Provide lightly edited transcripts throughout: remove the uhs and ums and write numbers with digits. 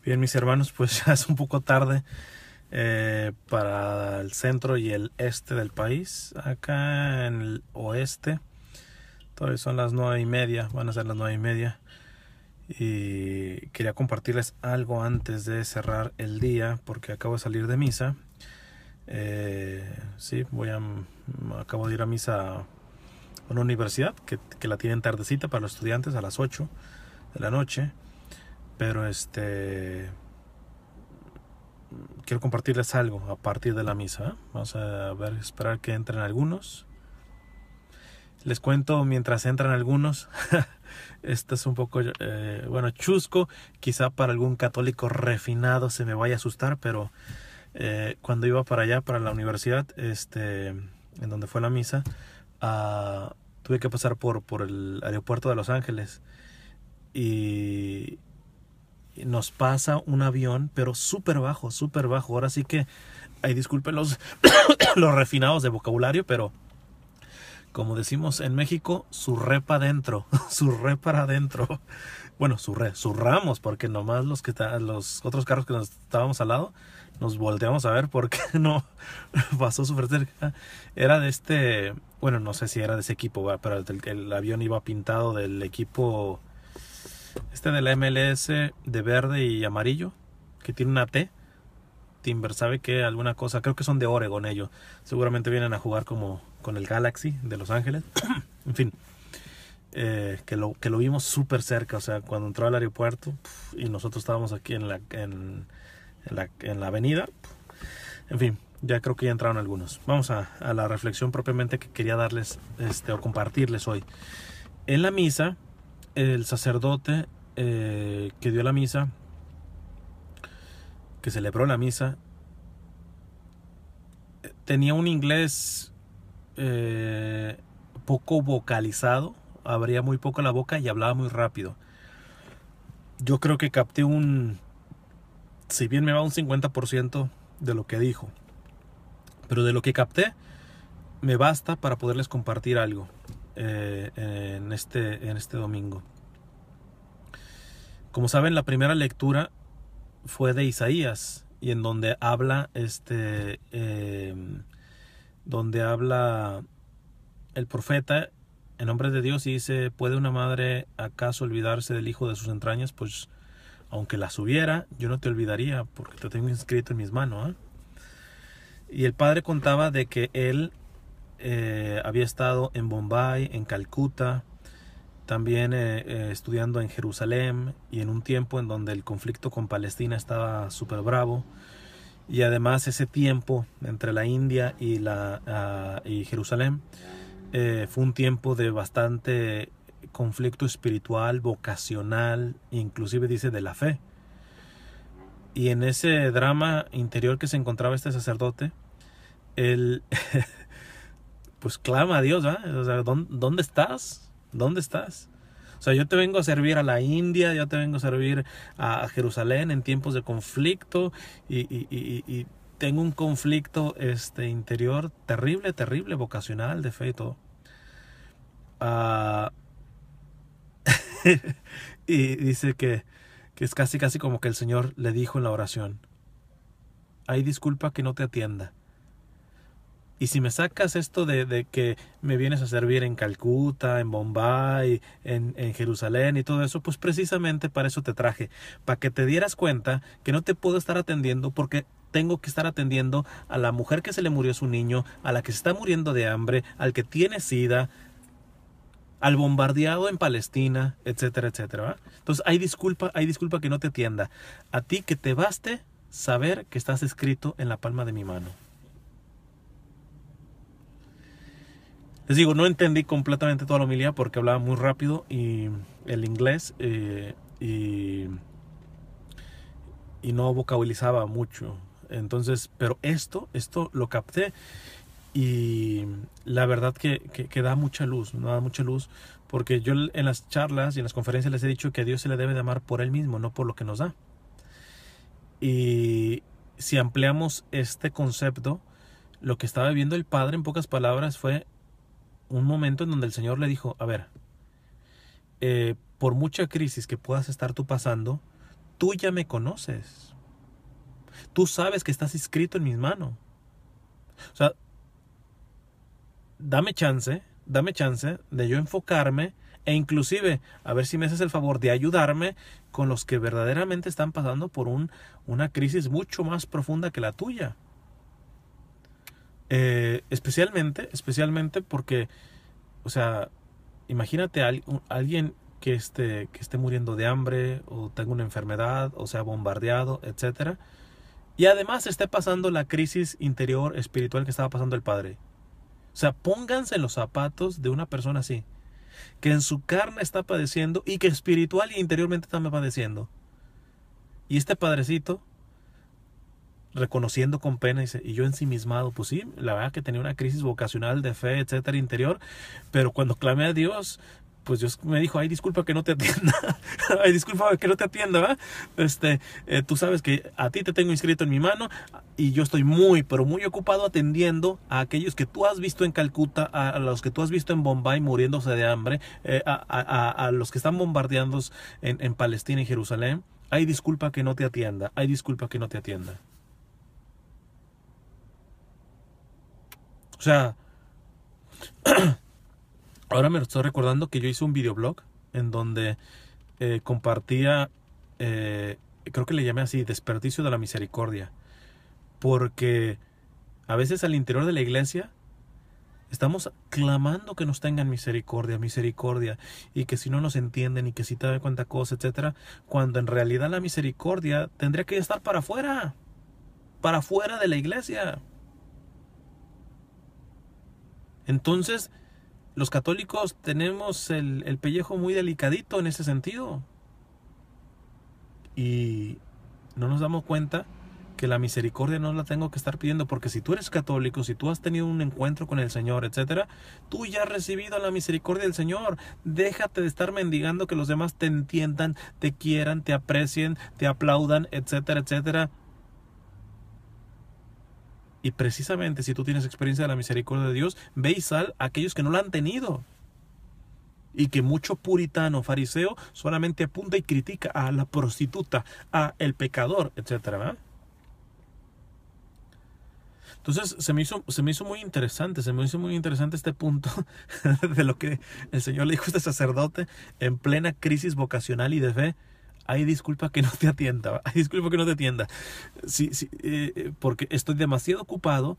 Bien, mis hermanos, pues ya es un poco tarde para el centro y el este del país. Acá en el oeste todavía son las 9:30, van a ser las 9:30. Y quería compartirles algo antes de cerrar el día porque acabo de salir de misa. Sí, acabo de ir a misa a una universidad que la tienen tardecita para los estudiantes a las 8 de la noche. Pero quiero compartirles algo a partir de la misa. Vamos a ver, esperar que entren algunos. Les cuento mientras entran algunos. Esto es un poco, chusco. Quizá para algún católico refinado se me vaya a asustar, pero cuando iba para allá, para la universidad, en donde fue la misa, tuve que pasar por el aeropuerto de Los Ángeles. Y nos pasa un avión, pero súper bajo, súper bajo. Ahora sí que, disculpen los refinados de vocabulario, pero como decimos en México, surre para adentro, surre para adentro. Bueno, surramos, porque nomás los otros carros que nos estábamos al lado, nos volteamos a ver porque no pasó súper cerca. Era de no sé si era de ese equipo, pero el avión iba pintado del equipo de la MLS de verde y amarillo, que tiene una T. Timber, ¿sabe qué? Alguna cosa, creo que son de Oregon ellos. Seguramente vienen a jugar como con el Galaxy de Los Ángeles. En fin, que lo vimos súper cerca, o sea, cuando entró al aeropuerto y nosotros estábamos aquí en la avenida. En fin, ya creo que ya entraron algunos. Vamos a la reflexión propiamente que quería darles o compartirles hoy. En la misa, el sacerdote que dio la misa, que celebró la misa, tenía un inglés poco vocalizado, abría muy poco la boca y hablaba muy rápido. Yo creo que capté si bien me va un 50% de lo que dijo, pero de lo que capté me basta para poderles compartir algo en este domingo. Como saben, la primera lectura fue de Isaías, y en donde habla el profeta en nombre de Dios y dice: ¿puede una madre acaso olvidarse del hijo de sus entrañas? Pues aunque las hubiera, yo no te olvidaría, porque te tengo inscrito en mis manos. Y el padre contaba de que él había estado en Bombay, en Calcuta, también estudiando en Jerusalén, y en un tiempo en donde el conflicto con Palestina estaba súper bravo. Y además ese tiempo entre la India y Jerusalén fue un tiempo de bastante conflicto espiritual, vocacional, inclusive dice de la fe. Y en ese drama interior que se encontraba este sacerdote, él pues clama a Dios, o sea, ¿dónde estás? ¿Dónde estás? O sea, yo te vengo a servir a la India, yo te vengo a servir a Jerusalén en tiempos de conflicto, y tengo un conflicto interior terrible, terrible, vocacional, de fe y todo. Y dice que es casi como que el Señor le dijo en la oración: ay, disculpa que no te atienda. Y si me sacas esto de que me vienes a servir en Calcuta, en Bombay, en Jerusalén y todo eso, pues precisamente para eso te traje, para que te dieras cuenta que no te puedo estar atendiendo porque tengo que estar atendiendo a la mujer que se le murió su niño, a la que se está muriendo de hambre, al que tiene SIDA, al bombardeado en Palestina, etcétera, etcétera, ¿verdad? Entonces hay disculpa que no te atienda. A ti que te baste saber que estás escrito en la palma de mi mano. Les digo, no entendí completamente toda la homilía porque hablaba muy rápido y el inglés y no vocalizaba mucho. Entonces, pero esto lo capté, y la verdad que da mucha luz, ¿no? Da mucha luz, porque yo en las charlas y en las conferencias les he dicho que a Dios se le debe de amar por Él mismo, no por lo que nos da. Y si ampliamos este concepto, lo que estaba viendo el Padre en pocas palabras fue un momento en donde el Señor le dijo: a ver, por mucha crisis que puedas estar tú pasando, tú ya me conoces. Tú sabes que estás inscrito en mis manos. O sea, dame chance de yo enfocarme e inclusive a ver si me haces el favor de ayudarme con los que verdaderamente están pasando por una crisis mucho más profunda que la tuya. Especialmente porque, o sea, imagínate a alguien que esté muriendo de hambre o tenga una enfermedad o sea bombardeado, etcétera, y además esté pasando la crisis interior espiritual que estaba pasando el padre. O sea, pónganse en los zapatos de una persona así, que en su carne está padeciendo y que espiritual y interiormente está padeciendo. Y este padrecito, reconociendo con pena, dice, y yo ensimismado, pues sí, la verdad que tenía una crisis vocacional de fe, etcétera, interior, pero cuando clamé a Dios, pues Dios me dijo, ay, disculpa que no te atienda, ay, disculpa que no te atienda, ¿verdad? Tú sabes que a ti te tengo inscrito en mi mano y yo estoy muy, pero muy ocupado atendiendo a aquellos que tú has visto en Calcuta, a los que tú has visto en Bombay muriéndose de hambre, a los que están bombardeando en Palestina y Jerusalén. Ay, disculpa que no te atienda, ay, disculpa que no te atienda. O sea, ahora me estoy recordando que yo hice un videoblog en donde compartía, creo que le llamé así, desperdicio de la misericordia. Porque a veces al interior de la iglesia estamos clamando que nos tengan misericordia, misericordia, y que si no nos entienden y que si te dan cuenta cosas, etcétera, cuando en realidad la misericordia tendría que estar para afuera de la iglesia. Entonces, los católicos tenemos el pellejo muy delicadito en ese sentido. Y no nos damos cuenta que la misericordia no la tengo que estar pidiendo, porque si tú eres católico, si tú has tenido un encuentro con el Señor, etcétera, tú ya has recibido la misericordia del Señor. Déjate de estar mendigando que los demás te entiendan, te quieran, te aprecien, te aplaudan, etcétera, etcétera. Y precisamente si tú tienes experiencia de la misericordia de Dios, ve y sal a aquellos que no la han tenido. Y que mucho puritano, fariseo, solamente apunta y critica a la prostituta, a el pecador, etcétera, ¿verdad? Entonces se me hizo muy interesante este punto de lo que el Señor le dijo a este sacerdote en plena crisis vocacional y de fe. Ay, disculpa que no te atienda, ay, disculpa que no te atienda. Sí, porque estoy demasiado ocupado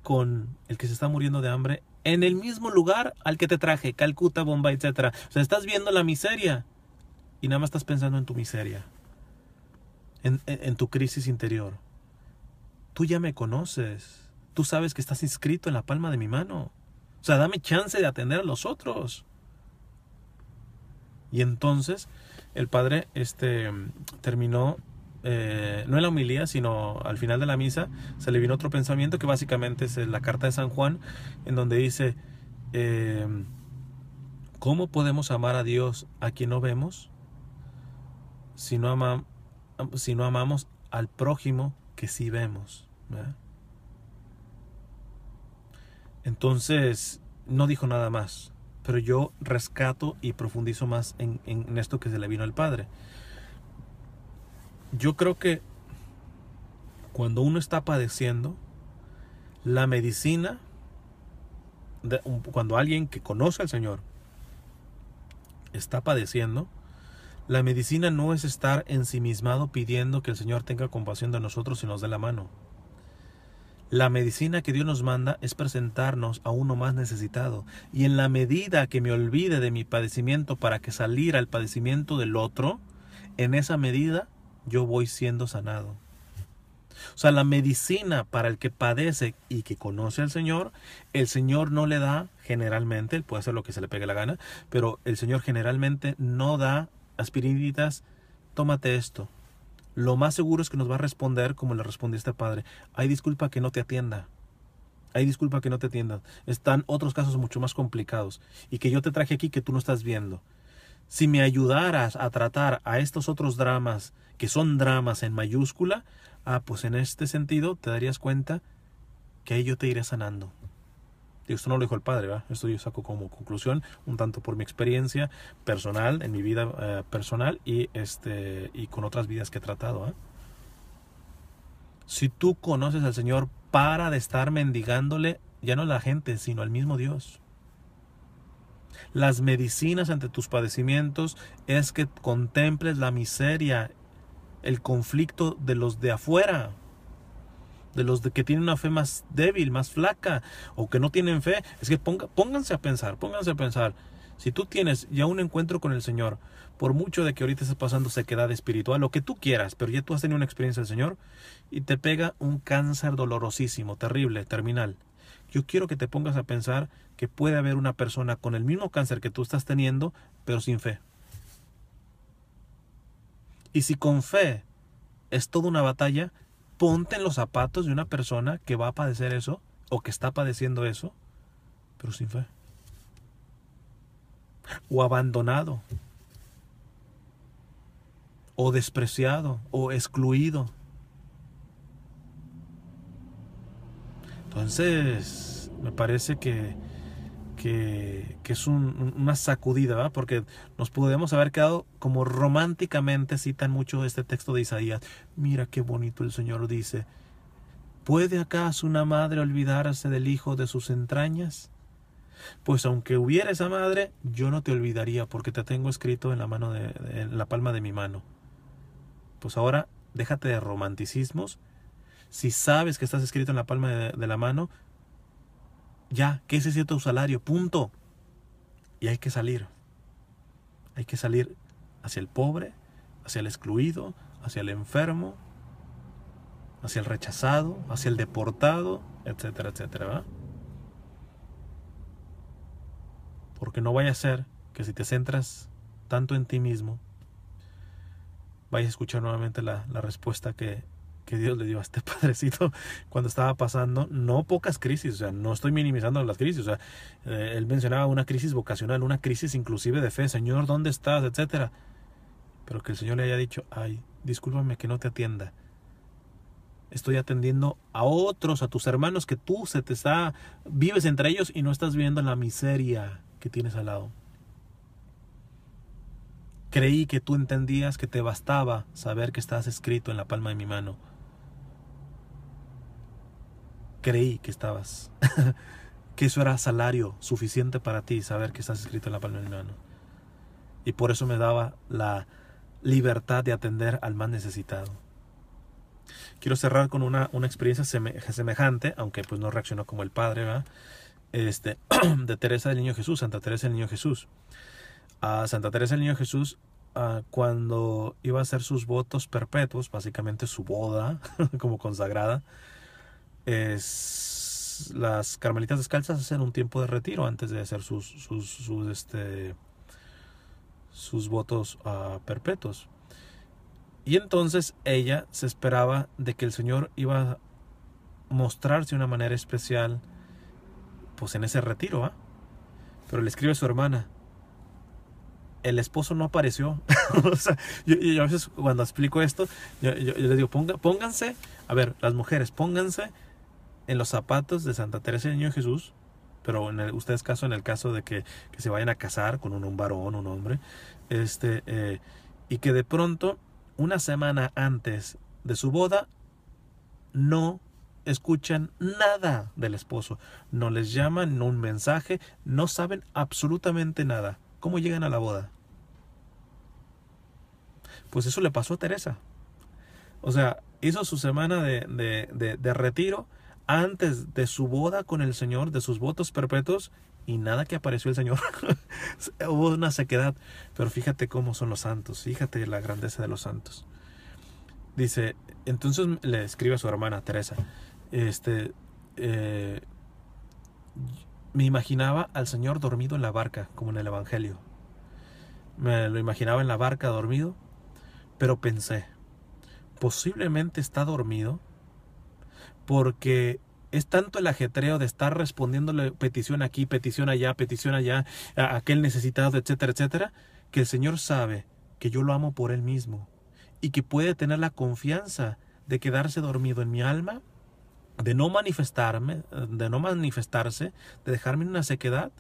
con el que se está muriendo de hambre en el mismo lugar al que te traje, Calcuta, Bombay, etcétera. O sea, estás viendo la miseria y nada más estás pensando en tu miseria, en tu crisis interior. Tú ya me conoces, tú sabes que estás inscrito en la palma de mi mano. O sea, dame chance de atender a los otros. Y entonces el padre terminó, no en la homilía, sino al final de la misa, se le vino otro pensamiento que básicamente es la carta de San Juan, en donde dice, ¿cómo podemos amar a Dios a quien no vemos si no amamos al prójimo que sí vemos? ¿Verdad? Entonces no dijo nada más, pero yo rescato y profundizo más en esto que se le vino al padre. Yo creo que cuando uno está padeciendo, la medicina, cuando alguien que conoce al Señor está padeciendo, la medicina no es estar ensimismado pidiendo que el Señor tenga compasión de nosotros y nos dé la mano. La medicina que Dios nos manda es presentarnos a uno más necesitado. Y en la medida que me olvide de mi padecimiento para que salir al padecimiento del otro, en esa medida yo voy siendo sanado. O sea, la medicina para el que padece y que conoce al Señor, el Señor no le da generalmente, él puede hacer lo que se le pegue la gana, pero el Señor generalmente no da aspirinitas, tómate esto. Lo más seguro es que nos va a responder como le respondió este padre. Ay, disculpa que no te atienda. Ay, disculpa que no te atienda. Están otros casos mucho más complicados y que yo te traje aquí que tú no estás viendo. Si me ayudaras a tratar a estos otros dramas, que son dramas en mayúscula, pues en este sentido te darías cuenta que ahí yo te iré sanando. Y esto no lo dijo el padre, ¿verdad? Esto yo saco como conclusión, un tanto por mi experiencia personal, en mi vida personal y con otras vidas que he tratado, ¿eh? Si tú conoces al Señor, para de estar mendigándole, ya no a la gente, sino al mismo Dios. Las medicinas ante tus padecimientos es que contemples la miseria, el conflicto de los de afuera, de los que tienen una fe más débil, más flaca, o que no tienen fe. Es que pónganse a pensar. Si tú tienes ya un encuentro con el Señor, por mucho de que ahorita estés pasando sequedad espiritual, lo que tú quieras, pero ya tú has tenido una experiencia del Señor, y te pega un cáncer dolorosísimo, terrible, terminal. Yo quiero que te pongas a pensar que puede haber una persona con el mismo cáncer que tú estás teniendo, pero sin fe. Y si con fe es toda una batalla, ponte en los zapatos de una persona que va a padecer eso, o que está padeciendo eso, pero sin fe. O abandonado, o despreciado, o excluido. Entonces, me parece que es una sacudida, ¿verdad? Porque nos podemos haber quedado como románticamente, citan mucho este texto de Isaías. Mira qué bonito el Señor dice. ¿Puede acaso una madre olvidarse del hijo de sus entrañas? Pues aunque hubiera esa madre, yo no te olvidaría, porque te tengo escrito en la palma de mi mano. Pues ahora, déjate de romanticismos. Si sabes que estás escrito en la palma de la mano, ya, que ese sea tu salario, punto. Y hay que salir. Hay que salir hacia el pobre, hacia el excluido, hacia el enfermo, hacia el rechazado, hacia el deportado, etcétera, etcétera, ¿verdad? Porque no vaya a ser que si te centras tanto en ti mismo, vayas a escuchar nuevamente la respuesta que Dios le dio a este padrecito cuando estaba pasando no pocas crisis. O sea, no estoy minimizando las crisis. O sea, él mencionaba una crisis vocacional, una crisis inclusive de fe. Señor, ¿dónde estás? Etcétera. Pero que el Señor le haya dicho, ay, discúlpame que no te atienda. Estoy atendiendo a otros, a tus hermanos, que tú vives entre ellos y no estás viendo la miseria que tienes al lado. Creí que tú entendías que te bastaba saber que estás escrito en la palma de mi mano. Creí que que eso era salario suficiente para ti, saber que estás escrito en la palma de mi mano. Y por eso me daba la libertad de atender al más necesitado. Quiero cerrar con una experiencia semejante, aunque pues no reaccionó como el padre, ¿verdad? De Teresa del Niño Jesús, Santa Teresa del Niño Jesús. A Santa Teresa del Niño Jesús, cuando iba a hacer sus votos perpetuos, básicamente su boda como consagrada, las carmelitas descalzas hacen un tiempo de retiro antes de hacer sus votos perpetuos. Y entonces ella se esperaba de que el Señor iba a mostrarse de una manera especial pues en ese retiro, pero le escribe a su hermana, el esposo no apareció. O sea, yo a veces cuando explico esto, yo les digo, pónganse, a ver, las mujeres, pónganse en los zapatos de Santa Teresa del Niño Jesús, pero en el caso de que se vayan a casar con un varón, un hombre, y que de pronto, una semana antes de su boda, no escuchan nada del esposo, no les llaman, no un mensaje, no saben absolutamente nada. ¿Cómo llegan a la boda? Pues eso le pasó a Teresa. O sea, hizo su semana de retiro antes de su boda con el Señor, de sus votos perpetuos, y nada que apareció el Señor. Hubo una sequedad. Pero fíjate cómo son los santos, fíjate la grandeza de los santos. Dice, entonces le escribe a su hermana Teresa, me imaginaba al Señor dormido en la barca, como en el Evangelio. Me lo imaginaba en la barca dormido, pero pensé, posiblemente está dormido porque es tanto el ajetreo de estar respondiéndole petición aquí, petición allá, a aquel necesitado, etcétera, etcétera, que el Señor sabe que yo lo amo por Él mismo y que puede tener la confianza de quedarse dormido en mi alma de no manifestarme, de no manifestarse, de dejarme en una sequedad,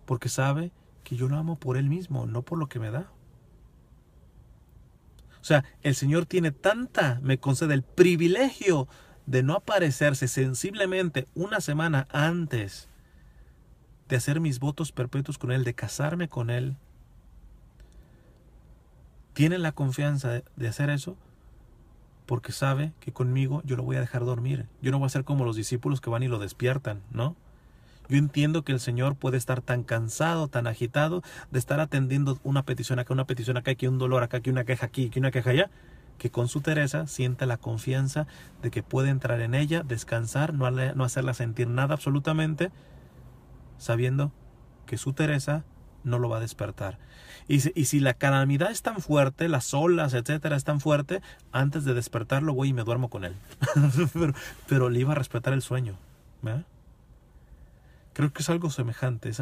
porque sabe que yo lo amo por Él mismo, no por lo que me da. O sea, el Señor me concede el privilegio de no aparecerse sensiblemente una semana antes de hacer mis votos perpetuos con Él, de casarme con Él. Tiene la confianza de hacer eso porque sabe que conmigo yo lo voy a dejar dormir. Yo no voy a ser como los discípulos que van y lo despiertan, ¿no? Yo entiendo que el Señor puede estar tan cansado, tan agitado de estar atendiendo una petición acá, aquí un dolor acá, aquí una queja aquí, aquí una queja allá, que con su Teresa siente la confianza de que puede entrar en ella, descansar, no hacerla sentir nada absolutamente, sabiendo que su Teresa no lo va a despertar. Y si la calamidad es tan fuerte, las olas, etcétera, es tan fuerte, antes de despertarlo voy y me duermo con él. pero le iba a respetar el sueño, ¿verdad? Creo que es algo semejante,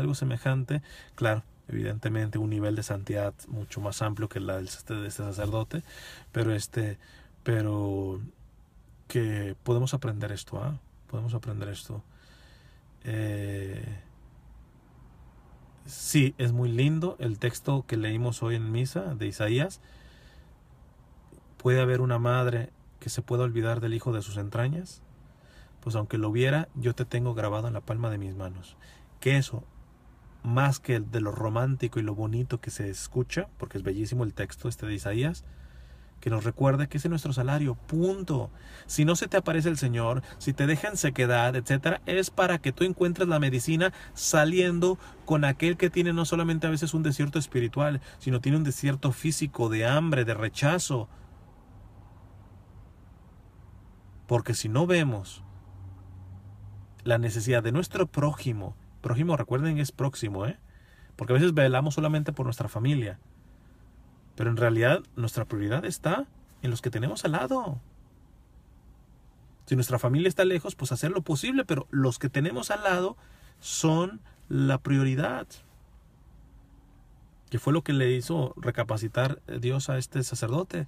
claro, evidentemente un nivel de santidad mucho más amplio que la de este sacerdote, pero que podemos aprender esto, podemos aprender esto. Sí, es muy lindo el texto que leímos hoy en misa de Isaías. ¿Puede haber una madre que se pueda olvidar del hijo de sus entrañas? Pues aunque lo viera, yo te tengo grabado en la palma de mis manos. Que eso, más que de lo romántico y lo bonito que se escucha, porque es bellísimo el texto de Isaías, que nos recuerde que ese es nuestro salario, punto. Si no se te aparece el Señor, si te deja en sequedad, etcétera, es para que tú encuentres la medicina saliendo con aquel que tiene no solamente a veces un desierto espiritual, sino tiene un desierto físico, de hambre, de rechazo. Porque si no vemos la necesidad de nuestro prójimo, recuerden, es próximo, porque a veces velamos solamente por nuestra familia, pero en realidad nuestra prioridad está en los que tenemos al lado. Si nuestra familia está lejos, pues hacer lo posible, pero los que tenemos al lado son la prioridad. Que fue lo que le hizo recapacitar Dios a este sacerdote.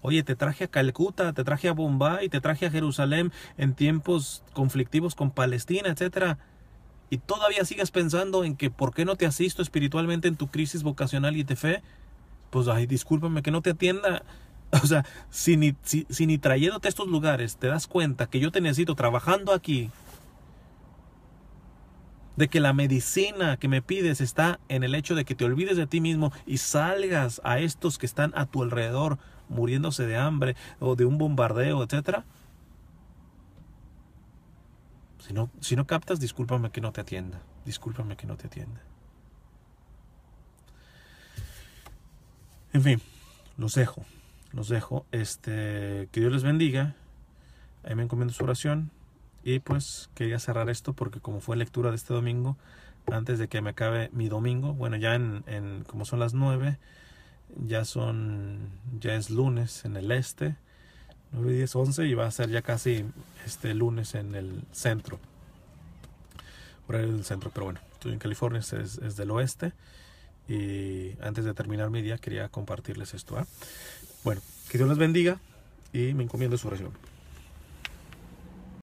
Oye, te traje a Calcuta, te traje a Bombay, te traje a Jerusalén en tiempos conflictivos con Palestina, etcétera, y todavía sigues pensando en que ¿por qué no te asisto espiritualmente en tu crisis vocacional y de fe? Pues ay, discúlpame que no te atienda. O sea, si ni trayéndote a estos lugares te das cuenta que yo te necesito trabajando aquí, de que la medicina que me pides está en el hecho de que te olvides de ti mismo y salgas a estos que están a tu alrededor muriéndose de hambre o de un bombardeo, etcétera. Si no captas, discúlpame que no te atienda. En fin, los dejo. Que Dios les bendiga. Ahí me encomiendo su oración. Y pues quería cerrar esto porque como fue lectura de este domingo, antes de que me acabe mi domingo, bueno, ya como son las 9, ya es lunes en el 9, 10, 11, y va a ser ya casi lunes en el centro, horario del centro, pero bueno, estoy en California, es del oeste, y antes de terminar mi día quería compartirles esto. Bueno, que Dios les bendiga y me encomiendo su oración.